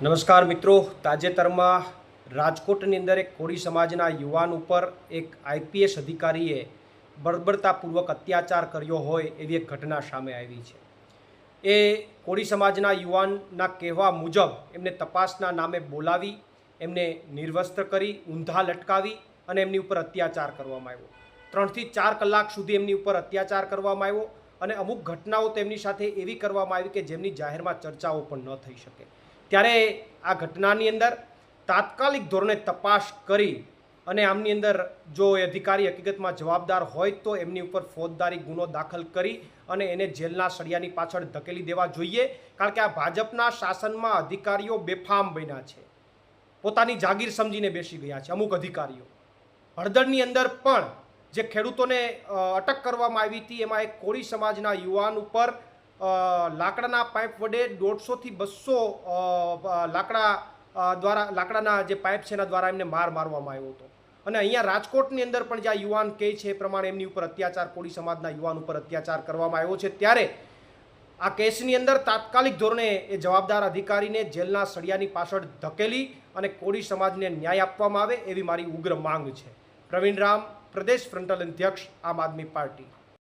નમસ્કાર મિત્રો, તાજેતરમાં રાજકોટની અંદર એક કોળી સમાજના યુવાન ઉપર એક આઈપીએસ અધિકારીએ બર્બરતાપૂર્વક અત્યાચાર કર્યો હોય એવી એક ઘટના સામે આવી છે। એ કોળી સમાજના યુવાનના કહેવા મુજબ એમને તપાસના નામે બોલાવી એમને નિર્વસ્ત્ર કરી ઊંધા લટકાવી અને એમની ઉપર અત્યાચાર કરવામાં આવ્યો। 3 થી 4 કલાક સુધી એમની ઉપર અત્યાચાર કરવામાં આવ્યો અને અમુક ઘટનાઓ તેમની સાથે એવી કરવામાં આવી કે જેમની જાહેરમાં ચર્ચાઓ પણ ન થઈ શકે। ત્યારે આ ઘટનાની અંદર તાત્કાલિક ધોરણે તપાસ કરી અને આમની અંદર જો એ અધિકારી હકીકતમાં જવાબદાર હોય તો એમની ઉપર ફોજદારી ગુનો દાખલ કરી અને એને જેલના સળિયાની પાછળ ધકેલી દેવા જોઈએ। કારણ કે આ ભાજપના શાસનમાં અધિકારીઓ બેફામ બન્યા છે, પોતાની જાગીર સમજીને બેસી ગયા છે। અમુક અધિકારીઓ હળદરની અંદર પણ જે ખેડૂતોને અટક કરવામાં આવી હતી એમાં એક કોળી સમાજના યુવાન ઉપર લાકડાના પાઇપ વડે 150 થી 200 લાકડાના જે પાઇપ છે એના દ્વારા એમને મારવામાં આવ્યો હતો। અને અહીંયા રાજકોટની અંદર પણ જ્યાં યુવાન કહે છે એ પ્રમાણે એમની ઉપર અત્યાચાર, કોળી સમાજના યુવાન ઉપર અત્યાચાર કરવામાં આવ્યો છે। ત્યારે આ કેસની અંદર તાત્કાલિક ધોરણે એ જવાબદાર અધિકારીને જેલના સળિયાની પાછળ ધકેલી અને કોળી સમાજને ન્યાય આપવામાં આવે એવી મારી ઉગ્ર માંગ છે। પ્રવીણ રામ, પ્રદેશ ફ્રન્ટલ અધ્યક્ષ, આમ આદમી પાર્ટી।